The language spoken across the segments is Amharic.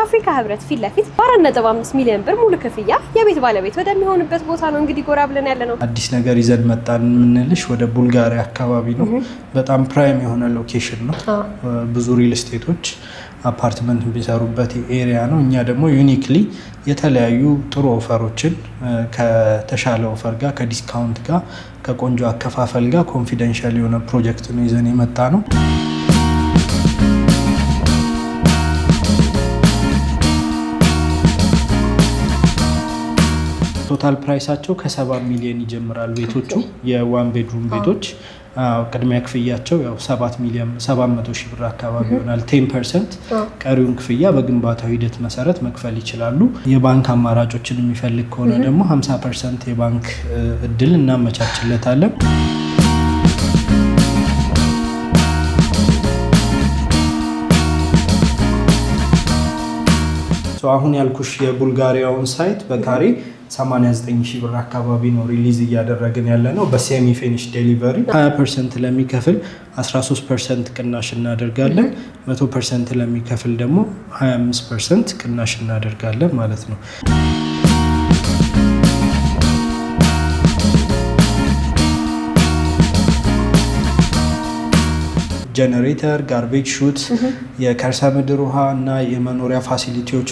ከአፍሪካ ህብረት ፊት ለፊት በ4.5 ሚሊዮን ብር ሙሉ ክፍያ የቤት ባለቤት ወደሚሆንበት ቦታ ነው እንግዲህ ጎራ ብለን ያለነው። አዲስ ነገር ይዘን መጣን የምንልሽ ወደ ቡልጋሪያ አካባቢ ነው። በጣም ፕራይም የሆነ ሎኬሽን ነው። ብዙ ሪል ስቴቶች አፓርትመንት ቢሰሩበት ኤሪያ ነው። እኛ ደግሞ ዩኒክሊ የተለያዩ ጥሩ ኦፈሮችን ከተሻለ ኦፈር ጋር ከዲስካውንት ጋር ከቆንጆ አከፋፈል ጋር ኮንፊደንሻል የሆነ ፕሮጀክት ነው ይዘን የመጣ ነው። ቶታል ፕራይሳቸው ከ7 ሚሊዮን ይጀምራል። ቤቶቹ የዋን ቤድሩም ቤቶች ቅድሚያ ክፍያቸው ያው 700 ሺህ ብር አካባቢ ይሆናል። 10% ቀሪውን ክፍያ በግንባታው ሂደት መሰረት መክፈል ይችላሉ። የባንክ አማራጮችን የሚፈልግ ከሆነ ደግሞ 50% የባንክ እድል እናመቻችለታለን። አሁን ያልኩሽ የቡልጋሪያውን ሳይት በካሬ 89 ሺህ ብር አካባቢ ነው ሪሊዝ እያደረግን ያለ ነው። በሴሚ ፊኒሽ ዴሊቨሪ 20% ለሚከፍል 13% ቅናሽ እናደርጋለን። 100% ለሚከፍል ደግሞ 25% ቅናሽ እናደርጋለን ማለት ነው። ጀነሬተር፣ ጋርቤጅ ሹት፣ የከርሰ ምድር ውሃ እና የመኖሪያ ፋሲሊቲዎች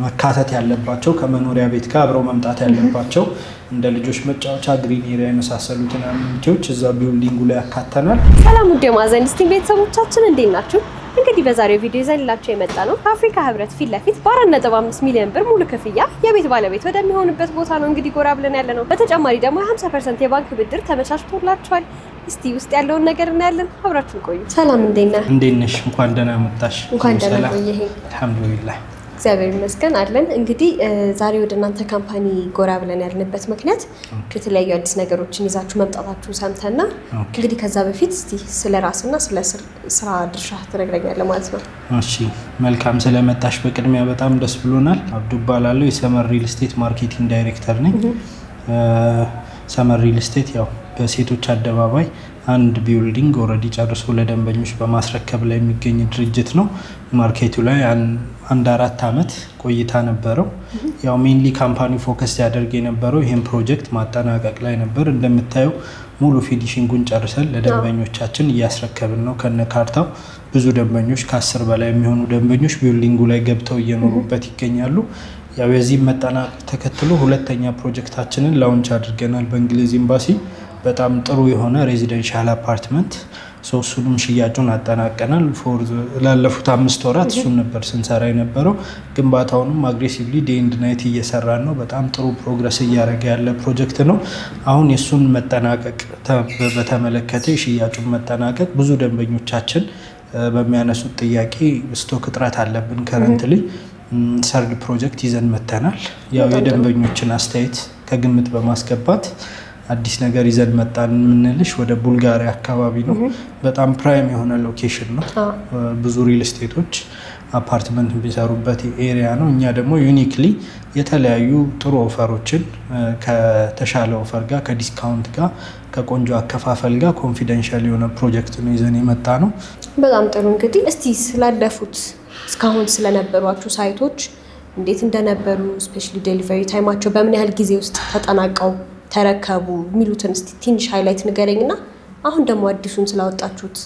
መካተት ያለባቸው ከመኖሪያ ቤት ጋር አብረው መምጣት ያለባቸው እንደ ልጆች መጫወቻ፣ ግሪን ኤሪያ የመሳሰሉትን አሚኒቲዎች እዛ ቢልዲንጉ ላይ ያካተናል። ሰላም ውድ የማዕዘን ስቲም ቤተሰቦቻችን እንዴት ናችሁ? እንግዲህ በዛሬው ቪዲዮ ይዘንላችሁ የመጣ ነው ከአፍሪካ ህብረት ፊት ለፊት በ4.5 ሚሊዮን ብር ሙሉ ክፍያ የቤት ባለቤት ወደሚሆንበት ቦታ ነው እንግዲህ ጎራ ብለን ያለ ነው። በተጨማሪ ደግሞ 50% የባንክ ብድር ተመቻችቶላችኋል። እስቲ ውስጥ ያለውን ነገር እናያለን። አብራችሁ ቆዩ። ሰላም እንዴት ነሽ? እንኳን ደህና መጣሽ። እንኳን ደህና ቆየህ። አልሐምዱሊላህ እግዚአብሔር ይመስገን አለን። እንግዲህ ዛሬ ወደ እናንተ ካምፓኒ ጎራ ብለን ያልንበት ምክንያት የተለያዩ አዲስ ነገሮችን ይዛችሁ መምጣታችሁ ሰምተና እንግዲህ ከዛ በፊት እስቲ ስለ ራስና ስለ ስራ ድርሻ ትነግረኛለህ ማለት ነው። እሺ መልካም፣ ስለመጣሽ በቅድሚያ በጣም ደስ ብሎናል። አብዱ እባላለሁ። የሰመር ሪል ስቴት ማርኬቲንግ ዳይሬክተር ነኝ። ሰመር ሪል ስቴት ያው በሴቶች አደባባይ አንድ ቢልዲንግ ኦልሬዲ ጨርሶ ለደንበኞች በማስረከብ ላይ የሚገኝ ድርጅት ነው። ማርኬቱ ላይ አንድ 4 ዓመት ቆይታ ነበረው። ያው ሜንሊ ካምፓኒ ፎከስ ያደርግ የነበረው ይህን ፕሮጀክት ማጠናቀቅ ላይ ነበር። እንደምታየው ሙሉ ፊኒሽንጉን ጨርሰን ለደንበኞቻችን እያስረከብን ነው ከነ ካርታው። ብዙ ደንበኞች ከ10 በላይ የሚሆኑ ደንበኞች ቢልዲንጉ ላይ ገብተው እየኖሩበት ይገኛሉ። ያው የዚህ መጠናቀቅ ተከትሎ ሁለተኛ ፕሮጀክታችንን ላውንች አድርገናል በእንግሊዝ ኤምባሲ። በጣም ጥሩ የሆነ ሬዚደንሻል አፓርትመንት እሱንም ሽያጩን አጠናቀናል። ላለፉት 5 ወራት እሱን ነበር ስንሰራ የነበረው። ግንባታውንም አግሬሲቭሊ ዴይ ኤንድ ናይት እየሰራን ነው። በጣም ጥሩ ፕሮግረስ እያደረገ ያለ ፕሮጀክት ነው። አሁን የእሱን መጠናቀቅ በተመለከተ የሽያጩን መጠናቀቅ ብዙ ደንበኞቻችን በሚያነሱት ጥያቄ ስቶክ እጥረት አለብን ከረንትሊ ሰርድ ፕሮጀክት ይዘን መተናል። ያው የደንበኞችን አስተያየት ከግምት በማስገባት አዲስ ነገር ይዘን መጣን የምንልሽ ወደ ቡልጋሪያ አካባቢ ነው። በጣም ፕራይም የሆነ ሎኬሽን ነው። ብዙ ሪል ስቴቶች አፓርትመንት ቢሰሩበት ኤሪያ ነው። እኛ ደግሞ ዩኒክሊ የተለያዩ ጥሩ ኦፈሮችን ከተሻለ ኦፈር ጋር ከዲስካውንት ጋር ከቆንጆ አከፋፈል ጋር ኮንፊደንሻል የሆነ ፕሮጀክት ነው ይዘን የመጣ ነው። በጣም ጥሩ። እንግዲህ እስቲ ስላለፉት እስካሁን ስለነበሯችሁ ሳይቶች እንዴት እንደነበሩ፣ ስፔሻሊ ዴሊቨሪ ታይማቸው በምን ያህል ጊዜ ውስጥ ተጠናቀው ተረከቡ የሚሉትን እስቲ ትንሽ ሃይላይት ንገረኝና አሁን ደግሞ አዲሱን ስላወጣችሁት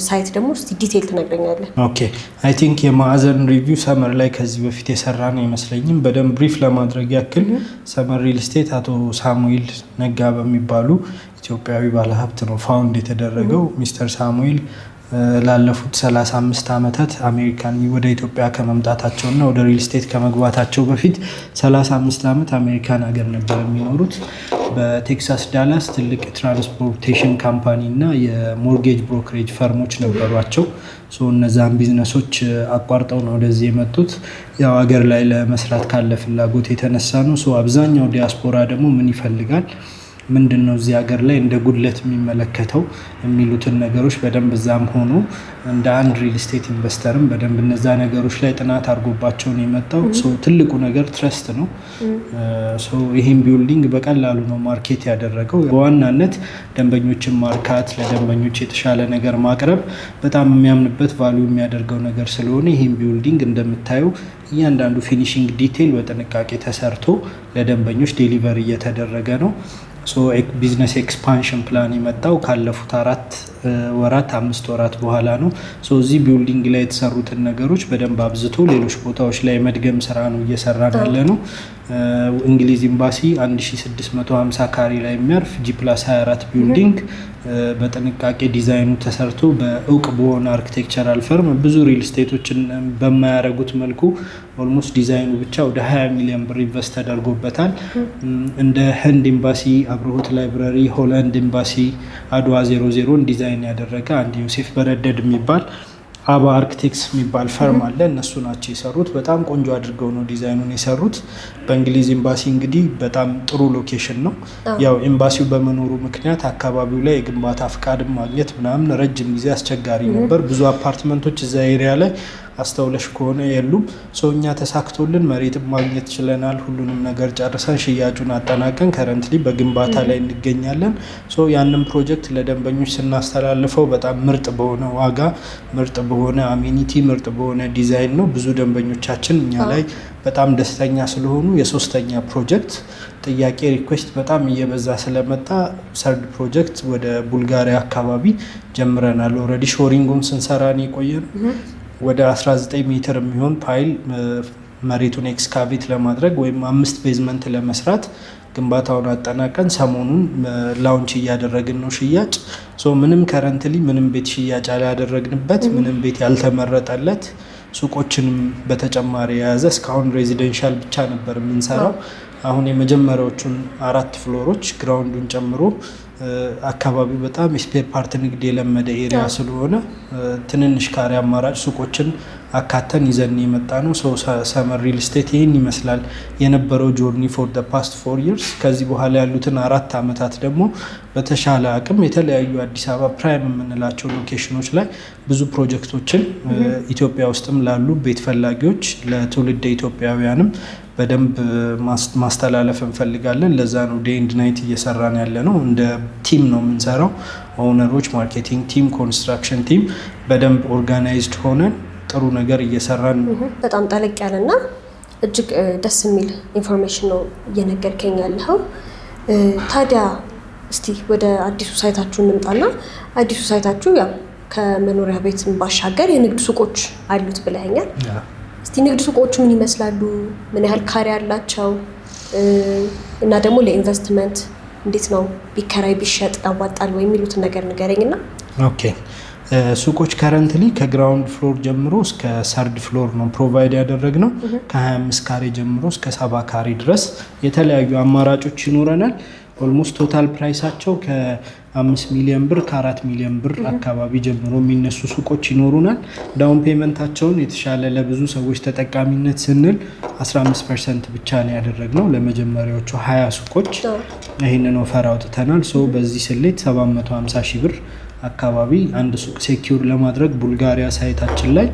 ሳይት ደግሞ እስቲ ዲቴል ትነግረኛለህ። ኦኬ አይ ቲንክ የማዕዘን ሪቪው ሰመር ላይ ከዚህ በፊት የሰራ ነው አይመስለኝም። በደንብ ብሪፍ ለማድረግ ያክል ሰመር ሪል ስቴት አቶ ሳሙኤል ነጋ በሚባሉ ኢትዮጵያዊ ባለሀብት ነው ፋውንድ የተደረገው። ሚስተር ሳሙኤል ላለፉት 35 ዓመታት አሜሪካን ወደ ኢትዮጵያ ከመምጣታቸውና ወደ ሪል ስቴት ከመግባታቸው በፊት 35 ዓመት አሜሪካን ሀገር ነበር የሚኖሩት። በቴክሳስ ዳላስ ትልቅ ትራንስፖርቴሽን ካምፓኒ እና የሞርጌጅ ብሮከሬጅ ፈርሞች ነበሯቸው። እነዛን ቢዝነሶች አቋርጠው ነው ወደዚህ የመጡት። ያው ሀገር ላይ ለመስራት ካለ ፍላጎት የተነሳ ነው። አብዛኛው ዲያስፖራ ደግሞ ምን ይፈልጋል? ምንድነው እዚህ ሀገር ላይ እንደ ጉድለት የሚመለከተው የሚሉትን ነገሮች በደንብ እዛም ሆኖ እንደ አንድ ሪል ስቴት ኢንቨስተርም በደንብ እነዛ ነገሮች ላይ ጥናት አድርጎባቸው ነው የመጣው። ትልቁ ነገር ትረስት ነው። ይህም ቢልዲንግ በቀላሉ ነው ማርኬት ያደረገው። በዋናነት ደንበኞችን ማርካት፣ ለደንበኞች የተሻለ ነገር ማቅረብ በጣም የሚያምንበት ቫልዩ የሚያደርገው ነገር ስለሆነ ይህም ቢልዲንግ እንደምታየው እያንዳንዱ ፊኒሽንግ ዲቴይል በጥንቃቄ ተሰርቶ ለደንበኞች ዴሊቨር እየተደረገ ነው። ቢዝነስ ኤክስፓንሽን ፕላን የመጣው ካለፉት 5 ወራት በኋላ ነው። እዚህ ቢልዲንግ ላይ የተሰሩትን ነገሮች በደንብ አብዝቶ ሌሎች ቦታዎች ላይ መድገም ስራ ነው እየሰራን ያለ ነው። እንግሊዝ ኤምባሲ 1650 ካሬ ላይ የሚያርፍ G+24 ቢልዲንግ በጥንቃቄ ዲዛይኑ ተሰርቶ በእውቅ በሆነ አርኪቴክቸራል ፈርም ብዙ ሪል ስቴቶችን በማያረጉት መልኩ ኦልሞስት ዲዛይኑ ብቻ ወደ 20 ሚሊዮን ብር ኢንቨስት ተደርጎበታል። እንደ ህንድ ኤምባሲ፣ አብርሆት ላይብራሪ፣ ሆላንድ ኤምባሲ፣ አድዋ 00 ዲዛይን ያደረገ አንድ ዮሴፍ በረደድ የሚባል አባ አርክቴክትስ የሚባል ፈርም አለ። እነሱ ናቸው የሰሩት። በጣም ቆንጆ አድርገው ነው ዲዛይኑን የሰሩት። በእንግሊዝ ኤምባሲ እንግዲህ በጣም ጥሩ ሎኬሽን ነው። ያው ኤምባሲው በመኖሩ ምክንያት አካባቢው ላይ የግንባታ ፍቃድን ማግኘት ምናምን ረጅም ጊዜ አስቸጋሪ ነበር። ብዙ አፓርትመንቶች እዛ ኤሪያ ላይ አስተውለሽ ከሆነ የሉም። እኛ ተሳክቶልን መሬትም ማግኘት ችለናል። ሁሉንም ነገር ጨርሰን ሽያጩን አጠናቀን ከረንትሊ በግንባታ ላይ እንገኛለን። ያንን ፕሮጀክት ለደንበኞች ስናስተላልፈው በጣም ምርጥ በሆነ ዋጋ፣ ምርጥ በሆነ አሜኒቲ፣ ምርጥ በሆነ ዲዛይን ነው። ብዙ ደንበኞቻችን እኛ ላይ በጣም ደስተኛ ስለሆኑ የሶስተኛ ፕሮጀክት ጥያቄ ሪኩዌስት በጣም እየበዛ ስለመጣ ሰርድ ፕሮጀክት ወደ ቡልጋሪያ አካባቢ ጀምረናል። ኦልሬዲ ሾሪንጉን ስንሰራ ነው የቆየነው። ወደ 19 ሜትር የሚሆን ፓይል መሬቱን ኤክስካቬት ለማድረግ ወይም 5 ቤዝመንት ለመስራት ግንባታውን አጠናቀን ሰሞኑን ላውንች እያደረግን ነው ሽያጭ። ምንም ከረንትሊ ምንም ቤት ሽያጭ ያላደረግንበት፣ ምንም ቤት ያልተመረጠለት፣ ሱቆችንም በተጨማሪ የያዘ እስካሁን ሬዚደንሻል ብቻ ነበር የምንሰራው። አሁን የመጀመሪያዎቹን 4 ፍሎሮች ግራውንዱን ጨምሮ አካባቢው በጣም የስፔር ፓርት ንግድ የለመደ ኤሪያ ስለሆነ ትንንሽ ካሬ አማራጭ ሱቆችን አካተን ይዘን የመጣ ነው። ሰመር ሪል ስቴት ይህን ይመስላል የነበረው ጆርኒ ፎር ደ ፓስት 4 ይርስ። ከዚህ በኋላ ያሉትን 4 ዓመታት ደግሞ በተሻለ አቅም የተለያዩ አዲስ አበባ ፕራይም የምንላቸው ሎኬሽኖች ላይ ብዙ ፕሮጀክቶችን ኢትዮጵያ ውስጥም ላሉ ቤት ፈላጊዎች ለትውልደ ኢትዮጵያውያንም በደንብ ማስተላለፍ እንፈልጋለን። ለዛ ነው ዴይ ኤንድ ናይት እየሰራን ያለ ነው። እንደ ቲም ነው የምንሰራው። ኦውነሮች፣ ማርኬቲንግ ቲም፣ ኮንስትራክሽን ቲም በደንብ ኦርጋናይዝድ ሆነን ጥሩ ነገር እየሰራን ነው። በጣም ጠለቅ ያለና እጅግ ደስ የሚል ኢንፎርሜሽን ነው እየነገርከኝ ያለኸው። ታዲያ እስቲ ወደ አዲሱ ሳይታችሁ እንምጣና አዲሱ ሳይታችሁ ያው ከመኖሪያ ቤት ባሻገር የንግድ ሱቆች አሉት ብለኸኛል። እስቲ ንግድ ሱቆቹ ምን ይመስላሉ? ምን ያህል ካሬ አላቸው? እና ደግሞ ለኢንቨስትመንት እንዴት ነው ቢከራይ ቢሸጥ ያዋጣል ወይ የሚሉትን ነገር ንገረኝና። ኦኬ ሱቆች ከረንትሊ ከግራውንድ ፍሎር ጀምሮ እስከ ሰርድ ፍሎር ነው ፕሮቫይድ ያደረግነው። ከ25 ካሬ ጀምሮ እስከ 70 ካሬ ድረስ የተለያዩ አማራጮች ይኖረናል። ኦልሞስት ቶታል ፕራይሳቸው ከ5 ሚሊዮን ብር ከ4 ሚሊዮን ብር አካባቢ ጀምሮ የሚነሱ ሱቆች ይኖሩናል። ዳውን ፔመንታቸውን የተሻለ ለብዙ ሰዎች ተጠቃሚነት ስንል 15% ብቻ ነው ያደረግነው ለመጀመሪያዎቹ 20 ሱቆች። ይህንን ኦፈር አውጥተናል። በዚህ ስሌት 750 ሺህ ብር አካባቢ አንድ ሱቅ ሴኪዩር ለማድረግ ቡልጋሪያ ሳይታችን ላይ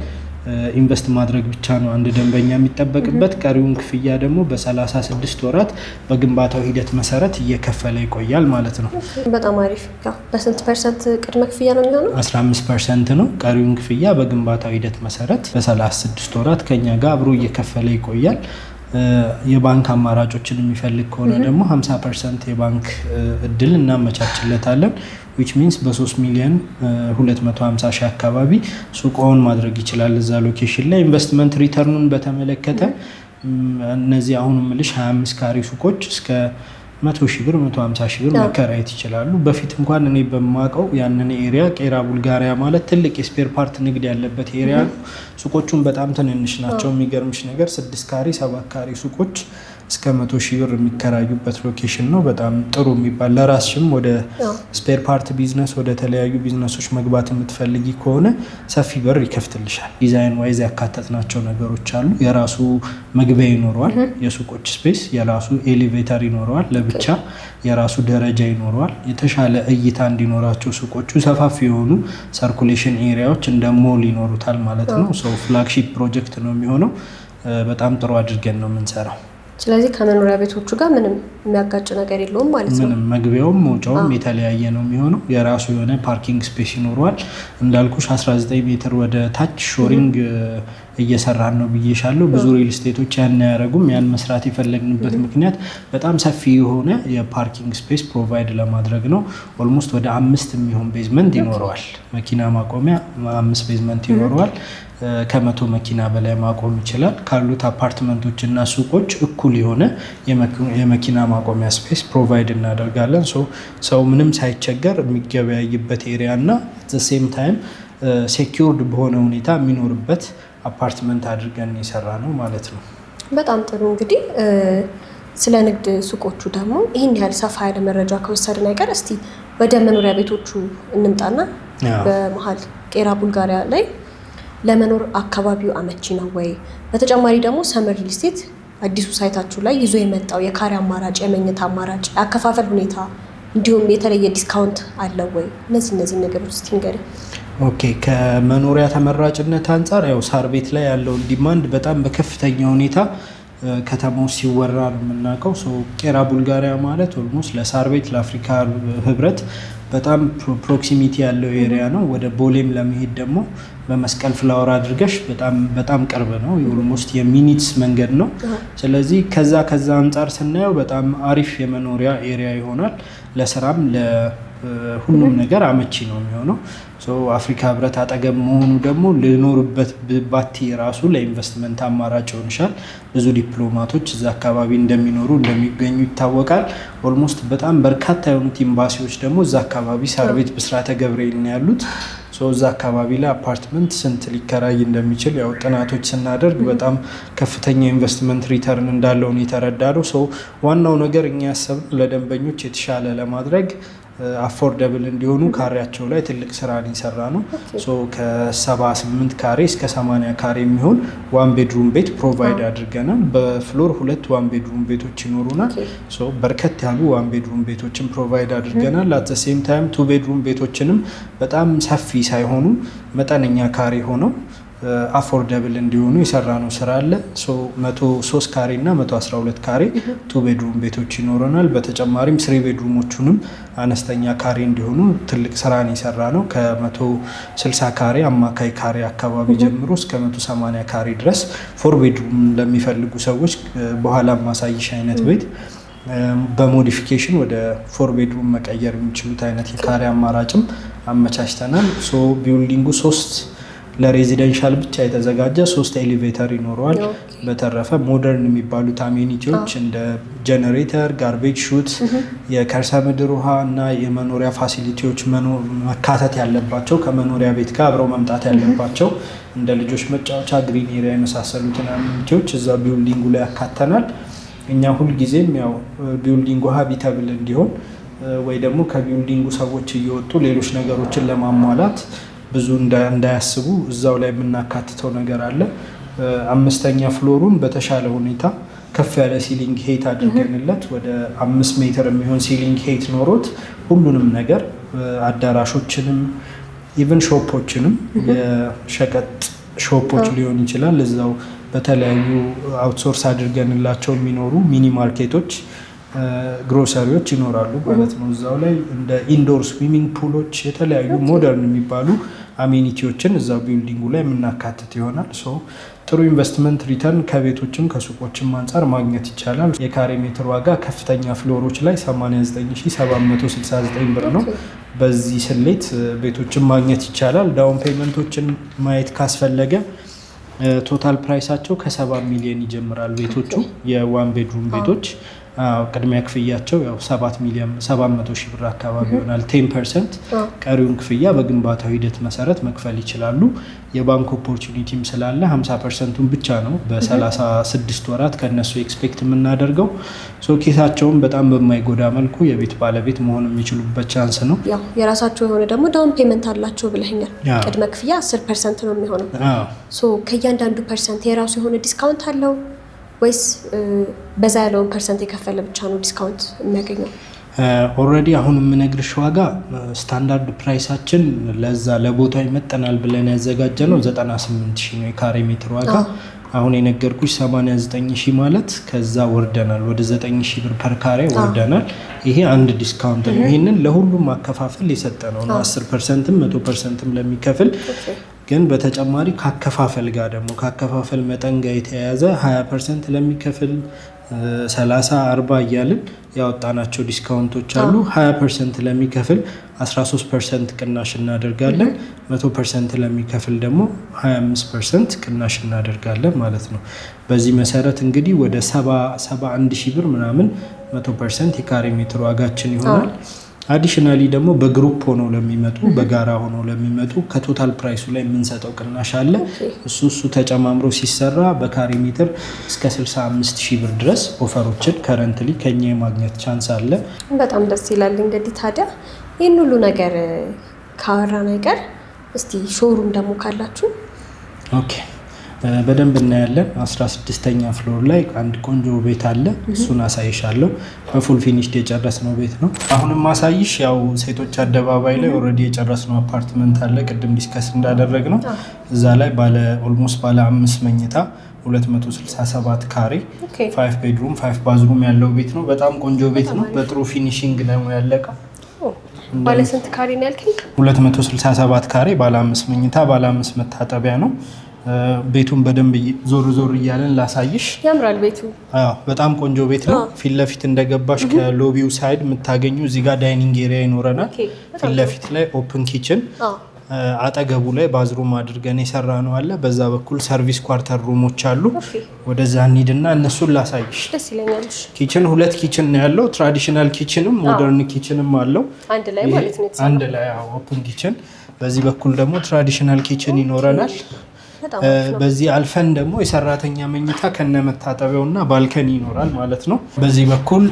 ኢንቨስት ማድረግ ብቻ ነው አንድ ደንበኛ የሚጠበቅበት። ቀሪውን ክፍያ ደግሞ በ36 ወራት በግንባታው ሂደት መሰረት እየከፈለ ይቆያል ማለት ነው። በጣም አሪፍ። በስንት ፐርሰንት ቅድመ ክፍያ ነው የሚሆነው? 15% ነው። ቀሪውን ክፍያ በግንባታው ሂደት መሰረት በ36 ወራት ከኛ ጋር አብሮ እየከፈለ ይቆያል። የባንክ አማራጮችን የሚፈልግ ከሆነ ደግሞ 50% የባንክ እድል እናመቻችለታለን። which means በ3 ሚሊዮን 250 ሺህ አካባቢ ሱቆውን ማድረግ ይችላል እዛ ሎኬሽን ላይ። ኢንቨስትመንት ሪተርኑን በተመለከተ እነዚህ አሁን ምልሽ 25 ካሬ ሱቆች እስከ 100 ሺህ ብር 150 ሺህ ብር መከራየት ይችላሉ። በፊት እንኳን እኔ በማውቀው ያንን ኤሪያ ቄራ ቡልጋሪያ ማለት ትልቅ የስፔር ፓርት ንግድ ያለበት ኤሪያ ነው። ሱቆቹን በጣም ትንንሽ ናቸው። የሚገርምሽ ነገር 6 ካሬ 7 ካሬ ሱቆች እስከ 100 ሺህ ብር የሚከራዩበት ሎኬሽን ነው። በጣም ጥሩ የሚባል ለራስሽም ወደ ስፔር ፓርት ቢዝነስ ወደ ተለያዩ ቢዝነሶች መግባት የምትፈልጊ ከሆነ ሰፊ በር ይከፍትልሻል። ዲዛይን ዋይዝ ያካተትናቸው ነገሮች አሉ። የራሱ መግቢያ ይኖረዋል፣ የሱቆች ስፔስ የራሱ ኤሌቬተር ይኖረዋል፣ ለብቻ የራሱ ደረጃ ይኖረዋል። የተሻለ እይታ እንዲኖራቸው ሱቆቹ ሰፋፊ የሆኑ ሰርኩሌሽን ኤሪያዎች እንደ ሞል ይኖሩታል ማለት ነው። ፍላግሺፕ ፕሮጀክት ነው የሚሆነው። በጣም ጥሩ አድርገን ነው የምንሰራው። ስለዚህ ከመኖሪያ ቤቶቹ ጋር ምንም የሚያጋጭ ነገር የለውም ማለት ነው። ምንም መግቢያውም መውጫውም የተለያየ ነው የሚሆነው። የራሱ የሆነ ፓርኪንግ ስፔስ ይኖረዋል። እንዳልኩሽ 19 ሜትር ወደ ታች ሾሪንግ እየሰራን ነው ብዬሻለሁ። ብዙ ሪል ስቴቶች ያን አያደርጉም። ያን መስራት የፈለግንበት ምክንያት በጣም ሰፊ የሆነ የፓርኪንግ ስፔስ ፕሮቫይድ ለማድረግ ነው። ኦልሞስት ወደ 5 የሚሆን ቤዝመንት ይኖረዋል። መኪና ማቆሚያ 5 ቤዝመንት ይኖረዋል። ከ100 መኪና በላይ ማቆም ይችላል። ካሉት አፓርትመንቶች እና ሱቆች እኩል የሆነ የመኪና ማቆሚያ ስፔስ ፕሮቫይድ እናደርጋለን። ሰው ምንም ሳይቸገር የሚገበያይበት ኤሪያ እና ሴም ታይም ሴኪውርድ በሆነ ሁኔታ የሚኖርበት አፓርትመንት አድርገን የሰራ ነው ማለት ነው። በጣም ጥሩ። እንግዲህ ስለ ንግድ ሱቆቹ ደግሞ ይህን ያህል ሰፋ ያለ መረጃ ከወሰድን አይቀር እስቲ ወደ መኖሪያ ቤቶቹ እንምጣና በመሀል ቄራ ቡልጋሪያ ላይ ለመኖር አካባቢው አመቺ ነው ወይ? በተጨማሪ ደግሞ ሰመር ሪል ስቴት አዲሱ ሳይታችሁ ላይ ይዞ የመጣው የካሬ አማራጭ፣ የመኝታ አማራጭ፣ የአከፋፈል ሁኔታ እንዲሁም የተለየ ዲስካውንት አለው ወይ? እነዚህ ነገሮች እስቲ ንገሪ። ኦኬ፣ ከመኖሪያ ተመራጭነት አንጻር ያው ሳር ቤት ላይ ያለውን ዲማንድ በጣም በከፍተኛ ሁኔታ ከተማው ሲወራ ነው የምናውቀው። ቄራ ቡልጋሪያ ማለት ኦልሞስት ለሳር ቤት ለአፍሪካ ህብረት በጣም ፕሮክሲሚቲ ያለው ኤሪያ ነው። ወደ ቦሌም ለመሄድ ደግሞ በመስቀል ፍላወር አድርገሽ በጣም ቅርብ ነው። ኦልሞስት የሚኒትስ መንገድ ነው። ስለዚህ ከዛ አንጻር ስናየው በጣም አሪፍ የመኖሪያ ኤሪያ ይሆናል። ለስራም ለሁሉም ነገር አመቺ ነው የሚሆነው። አፍሪካ ህብረት አጠገብ መሆኑ ደግሞ ልኖርበት ባቲ ራሱ ለኢንቨስትመንት አማራጭ ይሆንሻል። ብዙ ዲፕሎማቶች እዛ አካባቢ እንደሚገኙ ይታወቃል። ኦልሞስት በጣም በርካታ የሆኑት ኤምባሲዎች ደግሞ እዛ አካባቢ ሳር ቤት ብስራተ ገብርኤል ነው ያሉት። እዛ አካባቢ ላይ አፓርትመንት ስንት ሊከራይ እንደሚችል ያው ጥናቶች ስናደርግ በጣም ከፍተኛ ኢንቨስትመንት ሪተርን እንዳለውን የተረዳ ነው። ዋናው ነገር እኛ ያሰብነው ለደንበኞች የተሻለ ለማድረግ አፎርደብል እንዲሆኑ ካሬያቸው ላይ ትልቅ ስራን የሰራ ነው። ከ78 ካሬ እስከ 80 ካሬ የሚሆን ዋን ቤድሩም ቤት ፕሮቫይድ አድርገናል። በፍሎር 2 ዋን ቤድሩም ቤቶች ይኖሩናል። በርከት ያሉ ዋን ቤድሩም ቤቶችን ፕሮቫይድ አድርገናል። አት ዘ ሴም ታይም 2 ቤድሩም ቤቶችንም በጣም ሰፊ ሳይሆኑ መጠነኛ ካሬ ሆነው አፎርደብል እንዲሆኑ የሰራነው ስራ አለ። 103 ካሬ እና 112 ካሬ 2 ቤድሩም ቤቶች ይኖረናል። በተጨማሪም 3 ቤድሩሞቹንም አነስተኛ ካሬ እንዲሆኑ ትልቅ ስራን የሰራ ነው። ከ160 ካሬ አማካይ ካሬ አካባቢ ጀምሮ እስከ 180 ካሬ ድረስ 4 ቤድሩም ለሚፈልጉ ሰዎች በኋላ ማሳይሽ አይነት ቤት በሞዲፊኬሽን ወደ 4 ቤድሩም መቀየር የሚችሉት አይነት የካሬ አማራጭም አመቻችተናል። ቢልዲንጉ 3 ለሬዚደንሻል ብቻ የተዘጋጀ 3 ኤሌቬተር ይኖረዋል። በተረፈ ሞደርን የሚባሉት አሜኒቲዎች እንደ ጀነሬተር፣ ጋርቤጅ ሹት፣ የከርሰ ምድር ውሃ እና የመኖሪያ ፋሲሊቲዎች መካተት ያለባቸው ከመኖሪያ ቤት ጋር አብረው መምጣት ያለባቸው እንደ ልጆች መጫወቻ፣ ግሪን ኤሪያ የመሳሰሉትን አሜኒቲዎች እዛ ቢልዲንጉ ላይ ያካተናል። እኛ ሁልጊዜም ያው ቢልዲንጉ ሀቢታብል እንዲሆን ወይ ደግሞ ከቢልዲንጉ ሰዎች እየወጡ ሌሎች ነገሮችን ለማሟላት ብዙ እንዳያስቡ እዛው ላይ የምናካትተው ነገር አለ። 5ኛ ፍሎሩን በተሻለ ሁኔታ ከፍ ያለ ሲሊንግ ሄት አድርገንለት ወደ 5 ሜትር የሚሆን ሲሊንግ ሄት ኖሮት ሁሉንም ነገር አዳራሾችንም ኢቨን ሾፖችንም የሸቀጥ ሾፖች ሊሆን ይችላል እዛው በተለያዩ አውትሶርስ አድርገንላቸው የሚኖሩ ሚኒ ማርኬቶች፣ ግሮሰሪዎች ይኖራሉ ማለት ነው። እዛው ላይ እንደ ኢንዶር ስዊሚንግ ፑሎች፣ የተለያዩ ሞደርን የሚባሉ አሜኒቲዎችን እዛው ቢልዲንጉ ላይ የምናካትት ይሆናል። ጥሩ ኢንቨስትመንት ሪተርን ከቤቶችም ከሱቆችም አንጻር ማግኘት ይቻላል። የካሬ ሜትር ዋጋ ከፍተኛ ፍሎሮች ላይ 89769 ብር ነው። በዚህ ስሌት ቤቶችን ማግኘት ይቻላል። ዳውን ፔመንቶችን ማየት ካስፈለገ ቶታል ፕራይሳቸው ከ7 ሚሊዮን ይጀምራል። ቤቶቹ የዋን ቤድሩም ቤቶች ቅድሚያ ክፍያቸው ያው 700,000 ብር አካባቢ ይሆናል። 10% ቀሪውን ክፍያ በግንባታው ሂደት መሰረት መክፈል ይችላሉ። የባንክ ኦፖርቹኒቲም ስላለ 50%ን ብቻ ነው በ36 ወራት ከነሱ ኤክስፔክት የምናደርገው። ኬሳቸውን በጣም በማይጎዳ መልኩ የቤት ባለቤት መሆን የሚችሉበት ቻንስ ነው። ያው የራሳቸው የሆነ ደግሞ ዳውን ፔመንት አላቸው ብለኛል። ቅድመ ክፍያ 10% ነው የሚሆነው። ከእያንዳንዱ ፐርሰንት የራሱ የሆነ ዲስካውንት አለው ወይስ በዛ ያለውን ፐርሰንት የከፈለ ብቻ ነው ዲስካውንት የሚያገኘው? ኦልሬዲ አሁን የምነግርሽ ዋጋ ስታንዳርድ ፕራይሳችን ለዛ ለቦታው ይመጠናል ብለን ያዘጋጀ ነው 98,000 ነው የካሬ ሜትር ዋጋ። አሁን የነገርኩሽ 89,000 ማለት ከዛ ወርደናል፣ ወደ 9,000 ብር ፐር ካሬ ወርደናል። ይሄ አንድ ዲስካውንት ነው። ይህንን ለሁሉም ማከፋፈል የሰጠ ነው 10%ም 100%ም ለሚከፍል ግን በተጨማሪ ካከፋፈል ጋር ደግሞ ካከፋፈል መጠን ጋር የተያያዘ 20% ለሚከፍል 30-40 እያልን ያወጣናቸው ዲስካውንቶች አሉ። 20% ለሚከፍል 13% ቅናሽ እናደርጋለን። 100% ለሚከፍል ደግሞ 25% ቅናሽ እናደርጋለን ማለት ነው። በዚህ መሰረት እንግዲህ ወደ 71,000 ብር ምናምን 100% የካሬ ሜትር ዋጋችን ይሆናል። አዲሽናሊ ደግሞ በግሩፕ ሆነው ለሚመጡ በጋራ ሆነው ለሚመጡ ከቶታል ፕራይሱ ላይ የምንሰጠው ቅናሽ አለ። እሱ ተጨማምሮ ሲሰራ በካሬ ሜትር እስከ 65,000 ብር ድረስ ኦፈሮችን ከረንትሊ ከኛ የማግኘት ቻንስ አለ። በጣም ደስ ይላል። እንግዲህ ታዲያ ይህን ሁሉ ነገር ካወራን አይቀር እስቲ ሾሩም ደግሞ ካላችሁ በደንብ እናያለን። 16ኛ ፍሎር ላይ አንድ ቆንጆ ቤት አለ። እሱን አሳይሻለሁ። በፉል ፊኒሽድ የጨረስነው ቤት ነው። አሁንም ማሳይሽ ያው ሴቶች አደባባይ ላይ ኦልሬዲ የጨረስነው አፓርትመንት አለ። ቅድም ዲስከስ እንዳደረግ ነው እዛ ላይ ኦልሞስት ባለ 5 መኝታ 267 ካሬ 5 ቤድሩም 5 ባዝሩም ያለው ቤት ነው። በጣም ቆንጆ ቤት ነው። በጥሩ ፊኒሽንግ ነው ያለቀው። ባለ ስንት ካሬ ነው ያልከኝ? 267 ካሬ ባለ 5 መኝታ ባለ 5 መታጠቢያ ነው። ቤቱን በደንብ ዞር እያለን ላሳይሽ። ያምራል ቤቱ። በጣም ቆንጆ ቤት ነው። ፊት ለፊት እንደገባሽ ከሎቢው ሳይድ የምታገኙ እዚህ ጋር ዳይኒንግ ኤሪያ ይኖረናል። ፊት ለፊት ላይ ኦፕን ኪችን፣ አጠገቡ ላይ ባዝሩም አድርገን የሰራ ነው አለ። በዛ በኩል ሰርቪስ ኳርተር ሩሞች አሉ። ወደዛ እንሂድና እነሱን ላሳይሽ። ደስ ይለኛል። ኪችን 2 ኪችን ነው ያለው። ትራዲሽናል ኪችንም ሞደርን ኪችንም አለው አንድ ላይ ማለት ነው። አንድ ላይ ኦፕን ኪችን፣ በዚህ በኩል ደግሞ ትራዲሽናል ኪችን ይኖረናል። በዚህ አልፈን ደግሞ የሰራተኛ መኝታ ከነ መታጠቢያውና ባልከኒ ይኖራል ማለት ነው። በዚህ በኩል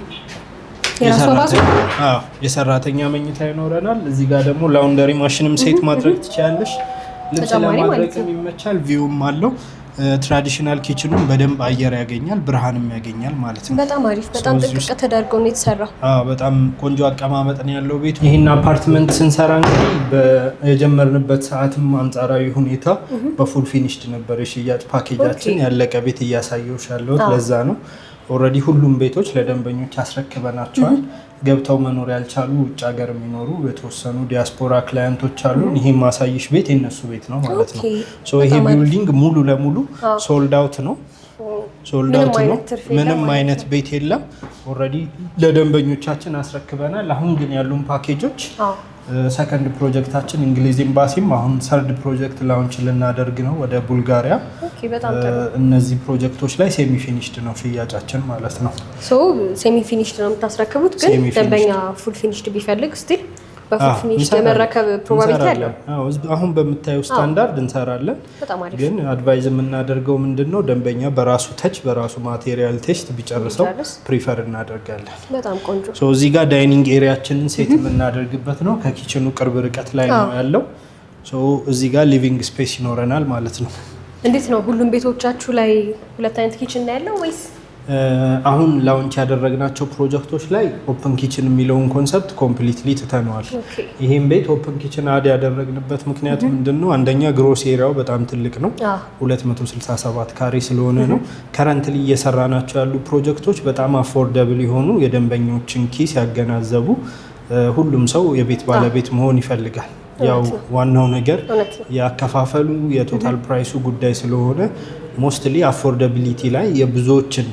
የሰራተኛ መኝታ ይኖረናል። እዚህ ጋር ደግሞ ላውንደሪ ማሽንም ሴት ማድረግ ትችላለሽ። ልብስ ለማድረግም ይመቻል። ቪውም አለው። ትራዲሽናል ኪችኑም በደንብ አየር ያገኛል፣ ብርሃንም ያገኛል ማለት ነው። በጣም አሪፍ፣ በጣም ጥንቅቅ ተደርገው ነው የተሰራው። በጣም ቆንጆ አቀማመጥ ነው ያለው ቤቱ። ይህን አፓርትመንት ስንሰራ እንግዲህ የጀመርንበት ሰዓትም አንጻራዊ ሁኔታ በፉል ፊኒሽድ ነበር የሽያጭ ፓኬጃችን። ያለቀ ቤት እያሳየሁሽ ያለሁት ለዛ ነው። ኦልሬዲ ሁሉም ቤቶች ለደንበኞች አስረክበናቸዋል። ገብተው መኖር ያልቻሉ ውጭ ሀገር የሚኖሩ የተወሰኑ ዲያስፖራ ክላየንቶች አሉ። ይሄ ማሳይሽ ቤት የነሱ ቤት ነው ማለት ነው። ይሄ ቢልዲንግ ሙሉ ለሙሉ ሶልድ አውት ነው። ምንም አይነት ቤት የለም። ኦልሬዲ ለደንበኞቻችን አስረክበናል። አሁን ግን ያሉን ፓኬጆች ሰከንድ ፕሮጀክታችን እንግሊዝ ኤምባሲም አሁን ሰርድ ፕሮጀክት ላውንች ልናደርግ ነው ወደ ቡልጋሪያ። እነዚህ ፕሮጀክቶች ላይ ሴሚ ፊኒሽድ ነው ሽያጫችን ማለት ነው። ሴሚ ፊኒሽድ ነው የምታስረክቡት፣ ግን ደንበኛ ፉል ፊኒሽድ ቢፈልግ ስቲል በፉል ፊኒሽድ የመረከብ ፕሮባቢሊቲ አለው። አሁን በምታዩ ስታንዳርድ እንሰራለን። ግን አድቫይዝ የምናደርገው ምንድነው ደንበኛ በራሱ ተች በራሱ ማቴሪያል ቴስት ቢጨርሰው ፕሪፈር እናደርጋለን። በጣም ቆንጆ። እዚህ ጋር ዳይኒንግ ኤሪያችንን ሴት የምናደርግበት ነው። ከኪችኑ ቅርብ ርቀት ላይ ነው ያለው። እዚህ ጋር ሊቪንግ ስፔስ ይኖረናል ማለት ነው። እንዴት ነው ሁሉም ቤቶቻችሁ ላይ 2 አይነት ኪችን ነው ያለው ወይስ? አሁን ላውንች ያደረግናቸው ፕሮጀክቶች ላይ ኦፕን ኪችን የሚለውን ኮንሰፕት ኮምፕሊትሊ ትተነዋል። ይህም ቤት ኦፕን ኪችን አድ ያደረግንበት ምክንያት ምንድነው? አንደኛ ግሮስ ኤሪያው በጣም ትልቅ ነው፣ 267 ካሬ ስለሆነ ነው። ከረንትሊ እየሰራናቸው ያሉ ፕሮጀክቶች በጣም አፎርደብል የሆኑ የደንበኞችን ኪስ ያገናዘቡ፣ ሁሉም ሰው የቤት ባለቤት መሆን ይፈልጋል። ያው ዋናው ነገር ያከፋፈሉ የቶታል ፕራይሱ ጉዳይ ስለሆነ ሞስትሊ አፎርደቢሊቲ ላይ የብዙዎችን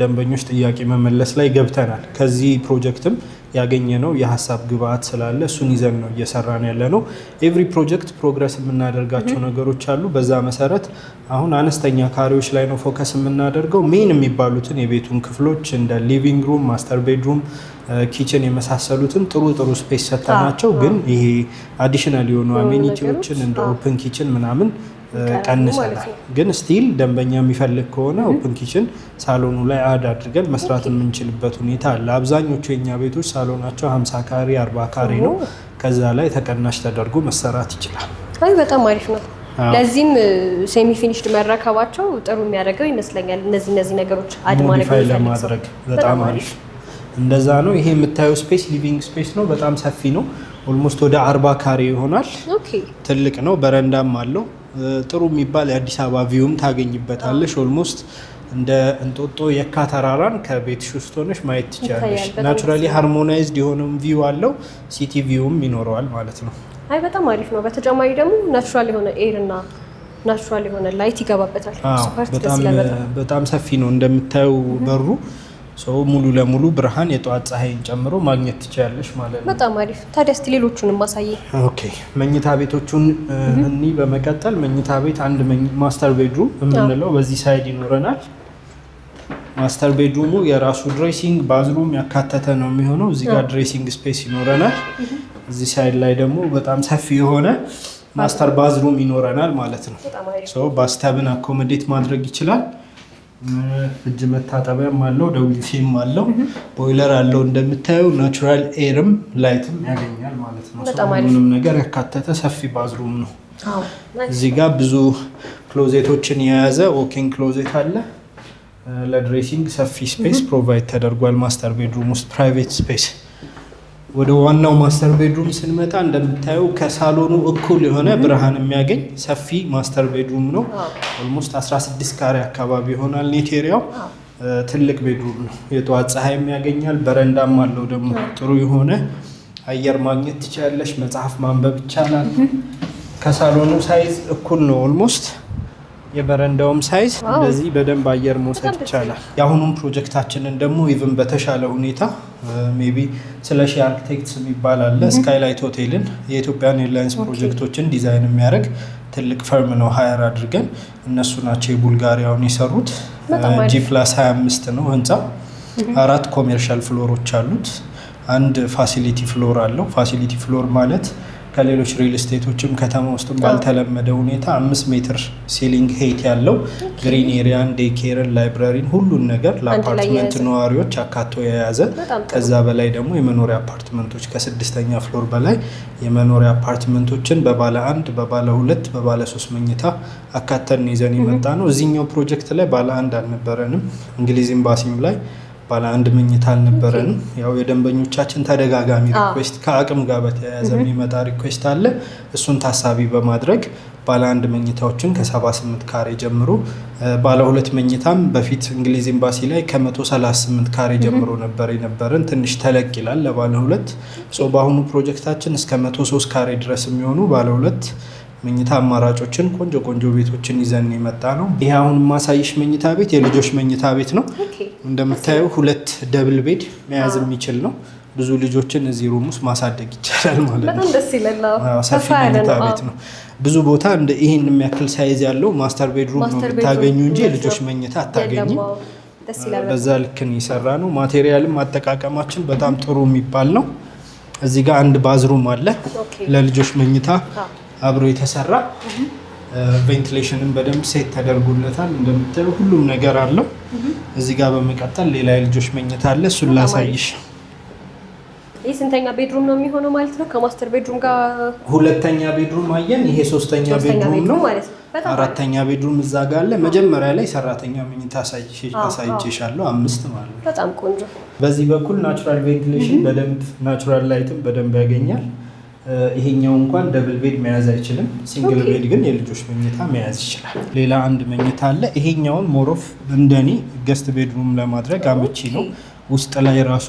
ደንበኞች ጥያቄ መመለስ ላይ ገብተናል። ከዚህ ፕሮጀክትም ያገኘነው የሀሳብ ግብአት ስላለ እሱን ይዘን ነው እየሰራን ያለ ነው። ኤቭሪ ፕሮጀክት ፕሮግረስ የምናደርጋቸው ነገሮች አሉ። በዛ መሰረት አሁን አነስተኛ ካሬዎች ላይ ነው ፎከስ የምናደርገው። ሜን የሚባሉትን የቤቱን ክፍሎች እንደ ሊቪንግ ሩም፣ ማስተር ቤድሩም፣ ኪችን የመሳሰሉትን ጥሩ ስፔስ ሰጥተናቸው፣ ግን ይሄ አዲሽናል የሆኑ አሜኒቲዎችን እንደ ኦፕን ኪችን ምናምን ቀንሰናል። ግን ስቲል ደንበኛ የሚፈልግ ከሆነ ኦፕን ኪችን ሳሎኑ ላይ አድ አድርገን መስራት የምንችልበት ሁኔታ አለ። አብዛኞቹ የኛ ቤቶች ሳሎናቸው 50 ካሬ 40 ካሬ ነው። ከዛ ላይ ተቀናሽ ተደርጎ መሰራት ይችላል። አይ በጣም አሪፍ ነው። ለዚህም ሴሚ ፊኒሽድ መረከባቸው ጥሩ የሚያደርገው ይመስለኛል። እነዚህ ነገሮች አድ ለማድረግ በጣም አሪፍ እንደዛ ነው። ይሄ የምታየው ስፔስ ሊቪንግ ስፔስ ነው። በጣም ሰፊ ነው። ኦልሞስት ወደ 40 ካሬ ይሆናል። ትልቅ ነው። በረንዳም አለው። ጥሩ የሚባል የአዲስ አበባ ቪውም ታገኝበታለሽ። ኦልሞስት እንደ እንጦጦ የካ ተራራን ከቤትሽ ውስጥ ሆነሽ ማየት ትችላለሽ። ናቹራሊ ሃርሞናይዝድ የሆነም ቪው አለው። ሲቲ ቪውም ይኖረዋል ማለት ነው። አይ በጣም አሪፍ ነው። በተጨማሪ ደግሞ ናቹራል የሆነ ኤር እና ናቹራል የሆነ ላይት ይገባበታል። በጣም ሰፊ ነው እንደምታየው በሩ ሰው ሙሉ ለሙሉ ብርሃን የጠዋት ፀሐይን ጨምሮ ማግኘት ትችላለሽ ማለት ነው። በጣም አሪፍ። ታዲያ እስቲ ሌሎቹንም ማሳየ። ኦኬ መኝታ ቤቶቹን እኒ በመቀጠል መኝታ ቤት አንድ ማስተር ቤድሩም የምንለው በዚህ ሳይድ ይኖረናል። ማስተር ቤድሩሙ የራሱ ድሬሲንግ ባዝሩም ያካተተ ነው የሚሆነው። እዚህ ጋር ድሬሲንግ ስፔስ ይኖረናል። እዚህ ሳይድ ላይ ደግሞ በጣም ሰፊ የሆነ ማስተር ባዝሩም ይኖረናል ማለት ነው። ሰው ባስተብን አኮሞዴት ማድረግ ይችላል። እጅ መታጠቢያም አለው፣ ደውልፊም አለው፣ ቦይለር አለው። እንደምታየው ናቹራል ኤርም ላይትም ያገኛል ማለት ነው። ሁሉንም ነገር ያካተተ ሰፊ ባዝሩም ነው። እዚህ ጋር ብዙ ክሎዜቶችን የያዘ ዎኪንግ ክሎዜት አለ። ለድሬሲንግ ሰፊ ስፔስ ፕሮቫይድ ተደርጓል። ማስተር ቤድሩም ውስጥ ፕራይቬት ስፔስ። ወደ ዋናው ማስተር ቤድሩም ስንመጣ እንደምታየው ከሳሎኑ እኩል የሆነ ብርሃን የሚያገኝ ሰፊ ማስተር ቤድሩም ነው። ኦልሞስት 16 ካሬ አካባቢ ይሆናል ኔት ኤሪያው። ትልቅ ቤድሩም ነው። የጠዋት ፀሐይም ያገኛል። በረንዳም አለው። ደግሞ ጥሩ የሆነ አየር ማግኘት ትችላለሽ። መጽሐፍ ማንበብ ይቻላል። ከሳሎኑ ሳይዝ እኩል ነው ኦልሞስት። የበረንዳውም ሳይዝ እንደዚህ በደንብ አየር መውሰድ ይቻላል። የአሁኑም ፕሮጀክታችንን ደግሞ ኢቭን በተሻለ ሁኔታ ሜቢ ስለሺ አርክቴክትስ የሚባል አለ። ስካይላይት ሆቴልን የኢትዮጵያን ኤርላይንስ ፕሮጀክቶችን ዲዛይን የሚያደርግ ትልቅ ፈርም ነው ሀየር አድርገን። እነሱ ናቸው የቡልጋሪያውን የሰሩት። G+25 ነው ህንፃው። 4 ኮሜርሻል ፍሎሮች አሉት። አንድ ፋሲሊቲ ፍሎር አለው። ፋሲሊቲ ፍሎር ማለት ከሌሎች ሪል ስቴቶችም ከተማ ውስጥም ባልተለመደ ሁኔታ 5 ሜትር ሲሊንግ ሄይት ያለው ግሪን ኤሪያን፣ ዴይኬርን፣ ላይብራሪን ሁሉን ነገር ለአፓርትመንት ነዋሪዎች አካቶ የያዘ ከዛ በላይ ደግሞ የመኖሪያ አፓርትመንቶች ከ6ኛ ፍሎር በላይ የመኖሪያ አፓርትመንቶችን በባለ 1 በባለ 2 በባለ 3 መኝታ አካተን ይዘን የመጣ ነው። እዚህኛው ፕሮጀክት ላይ ባለ 1 አልነበረንም። እንግሊዝ ኤምባሲም ላይ ባለ 1 መኝታ አልነበረንም። ያው የደንበኞቻችን ተደጋጋሚ ሪኩዌስት ከአቅም ጋር በተያያዘ የሚመጣ ሪኩዌስት አለ። እሱን ታሳቢ በማድረግ ባለ 1 መኝታዎችን ከ78 ካሬ ጀምሮ ባለ 2 መኝታም በፊት እንግሊዝ ኤምባሲ ላይ ከ138 ካሬ ጀምሮ ነበር የነበረን። ትንሽ ተለቅ ይላል ለባለ 2። በአሁኑ ፕሮጀክታችን እስከ 103 ካሬ ድረስ የሚሆኑ ባለ 2 መኝታ አማራጮችን ቆንጆ ቤቶችን ይዘን የመጣ ነው። ይሄ አሁን ማሳይሽ መኝታ ቤት የልጆች መኝታ ቤት ነው። እንደምታየው 2 ደብል ቤድ መያዝ የሚችል ነው። ብዙ ልጆችን እዚህ ሩም ውስጥ ማሳደግ ይቻላል ማለት ነው። በጣም ደስ ይላል። ሰፊ መኝታ ቤት ነው። ብዙ ቦታ እንደ ይሄን የሚያክል ሳይዝ ያለው ማስተር ቤድሩም ነው የምታገኙ እንጂ የልጆች መኝታ አታገኝም። በዛ ልክ ነው የሰራ ነው። ማቴሪያልም አጠቃቀማችን በጣም ጥሩ የሚባል ነው። እዚህ ጋር አንድ ባዝሩም አለ ለልጆች መኝታ አብሮ የተሰራ ቬንቲሌሽንን በደንብ ሴት ተደርጎለታል። እንደምታዩ ሁሉም ነገር አለው። እዚህ ጋር በመቀጠል ሌላ የልጆች መኝታ አለ። እሱን ላሳይሽ። ይህ ስንተኛ ቤድሩም ነው የሚሆነው ማለት ነው? ከማስተር ቤድሩም ጋር 2ኛ ቤድሩም አየን። ይሄ 3ኛ ቤድሩም ነው። 4ኛ ቤድሩም እዛ ጋር አለ። መጀመሪያ ላይ ሰራተኛ መኝታ አሳይቼሻለሁ 5 ማለት ነው። በጣም ቆንጆ። በዚህ በኩል ናቹራል ቬንቲሌሽን በደንብ ናቹራል ላይትም በደንብ ያገኛል። ይሄኛው እንኳን ደብል ቤድ መያዝ አይችልም። ሲንግል ቤድ ግን የልጆች መኝታ መያዝ ይችላል። ሌላ አንድ መኝታ አለ። ይሄኛውን ሞሮፍ እንደኔ ገስት ቤድሩም ለማድረግ አመቺ ነው። ውስጥ ላይ ራሱ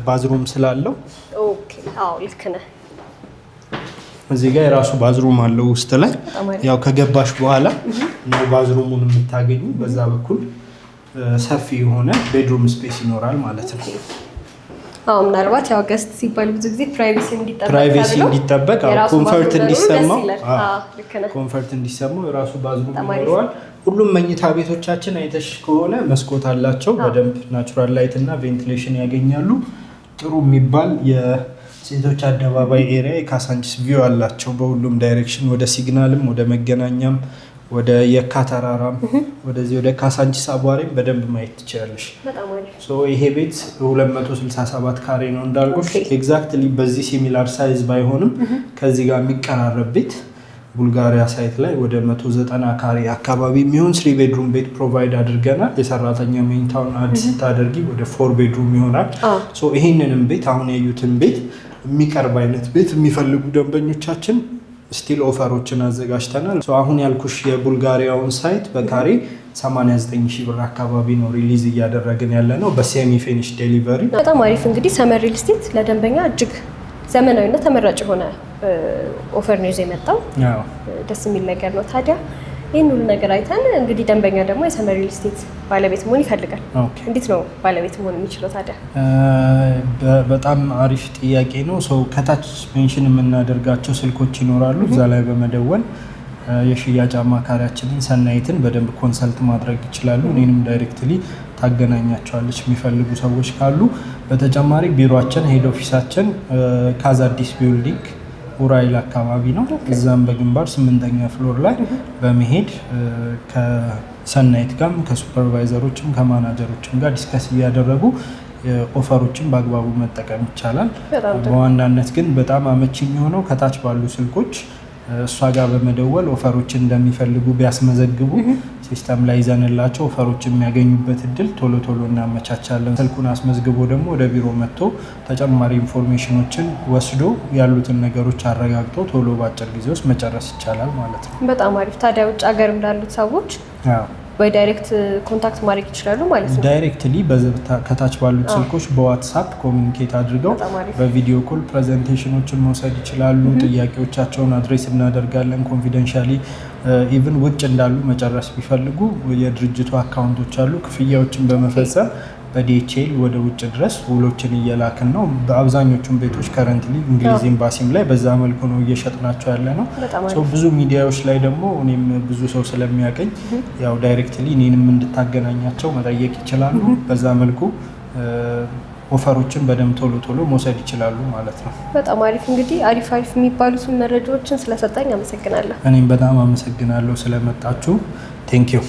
ባዝሩም ስላለው ልክ ነህ። እዚህ ጋር የራሱ ባዝሩም አለው ውስጥ ላይ። ያው ከገባሽ በኋላ ነው ባዝሩሙን የምታገኙ። በዛ በኩል ሰፊ የሆነ ቤድሩም ስፔስ ይኖራል ማለት ነው። ነው። ምናልባት ያው ገስት ሲባል ብዙ ጊዜ ፕራይቬሲ እንዲጠበቅ ኮንፈርት እንዲሰማው የራሱ ባዝሩም ይኖረዋል። ሁሉም መኝታ ቤቶቻችን አይተሽ ከሆነ መስኮት አላቸው። በደንብ ናቹራል ላይት እና ቬንቲሌሽን ያገኛሉ። ጥሩ የሚባል የሴቶች አደባባይ ኤሪያ የካሳንቺስ ቪው አላቸው በሁሉም ዳይሬክሽን፣ ወደ ሲግናልም ወደ መገናኛም ወደ የካ ተራራም ወደዚህ ወደ ካሳንቺስ አቧሬም በደንብ ማየት ትችላለሽ። ይሄ ቤት 267 ካሬ ነው እንዳልኩሽ። ኤግዛክትሊ በዚህ ሲሚላር ሳይዝ ባይሆንም ከዚህ ጋር የሚቀራረብ ቤት ቡልጋሪያ ሳይት ላይ ወደ 190 ካሬ አካባቢ የሚሆን 3 ቤድሩም ቤት ፕሮቫይድ አድርገናል። የሰራተኛ መኝታውን አድ ስታደርጊ ወደ 4 ቤድሩም ይሆናል። ይህንንም ቤት አሁን ያዩትን ቤት የሚቀርብ አይነት ቤት የሚፈልጉ ደንበኞቻችን ስቲል ኦፈሮችን አዘጋጅተናል። አሁን ያልኩሽ የቡልጋሪያውን ሳይት በካሬ 89,000 ብር አካባቢ ነው ሪሊዝ እያደረግን ያለ ነው በሴሚ ፊኒሽ ዴሊቨሪ። በጣም አሪፍ። እንግዲህ ሰመር ሪል ስቴት ለደንበኛ እጅግ ዘመናዊና ተመራጭ የሆነ ኦፈር ነው ይዞ የመጣው። ደስ የሚል ነገር ነው። ታዲያ ይህን ሁሉ ነገር አይተን እንግዲህ ደንበኛ ደግሞ የሰመር ሪል ስቴት ባለቤት መሆን ይፈልጋል። እንዴት ነው ባለቤት መሆን የሚችለው ታዲያ? በጣም አሪፍ ጥያቄ ነው። ከታች ሜንሽን የምናደርጋቸው ስልኮች ይኖራሉ። እዛ ላይ በመደወል የሽያጭ አማካሪያችንን ሰናይትን በደንብ ኮንሰልት ማድረግ ይችላሉ። እኔንም ዳይሬክትሊ ታገናኛቸዋለች የሚፈልጉ ሰዎች ካሉ። በተጨማሪ ቢሮችን ሄድ ኦፊሳችን ካዛዲስ ቢልዲንግ ኡራኤል አካባቢ ነው። እዛም በግንባር 8ኛ ፍሎር ላይ በመሄድ ከሰናይት ጋርም ከሱፐርቫይዘሮችም ከማናጀሮችም ጋር ዲስከስ እያደረጉ ኦፈሮችን በአግባቡ መጠቀም ይቻላል። በዋናነት ግን በጣም አመቺ የሚሆነው ከታች ባሉ ስልኮች እሷ ጋር በመደወል ኦፈሮችን እንደሚፈልጉ ቢያስመዘግቡ ሲስተም ላይ ይዘንላቸው ኦፈሮችን የሚያገኙበት እድል ቶሎ እናመቻቻለን። ስልኩን አስመዝግቦ ደግሞ ወደ ቢሮ መጥቶ ተጨማሪ ኢንፎርሜሽኖችን ወስዶ ያሉትን ነገሮች አረጋግጦ ቶሎ በአጭር ጊዜ ውስጥ መጨረስ ይቻላል ማለት ነው። በጣም አሪፍ። ታዲያ ውጭ ሀገር እንዳሉት ሰዎች ወይ ዳይሬክት ኮንታክት ማድረግ ይችላሉ ማለት ነው? ዳይሬክትሊ ከታች ባሉት ስልኮች በዋትሳፕ ኮሚኒኬት አድርገው በቪዲዮ ኮል ፕሬዘንቴሽኖችን መውሰድ ይችላሉ። ጥያቄዎቻቸውን አድሬስ እናደርጋለን ኮንፊደንሻሊ። ኢቭን ውጭ እንዳሉ መጨረስ ቢፈልጉ የድርጅቱ አካውንቶች አሉ። ክፍያዎችን በመፈጸም በዲኤችኤል ወደ ውጭ ድረስ ውሎችን እየላክን ነው። በአብዛኞቹም ቤቶች ከረንትሊ እንግሊዝ ኤምባሲም ላይ በዛ መልኩ ነው እየሸጥናቸው ያለ ነው። ብዙ ሚዲያዎች ላይ ደግሞ እኔም ብዙ ሰው ስለሚያገኝ ያው ዳይሬክትሊ እኔንም እንድታገናኛቸው መጠየቅ ይችላሉ። በዛ መልኩ ኦፈሮችን በደንብ ቶሎ መውሰድ ይችላሉ ማለት ነው። በጣም አሪፍ። እንግዲህ አሪፍ የሚባሉትን መረጃዎችን ስለሰጠኝ አመሰግናለሁ። እኔም በጣም አመሰግናለሁ ስለመጣችሁ። ቴንክ ዩ።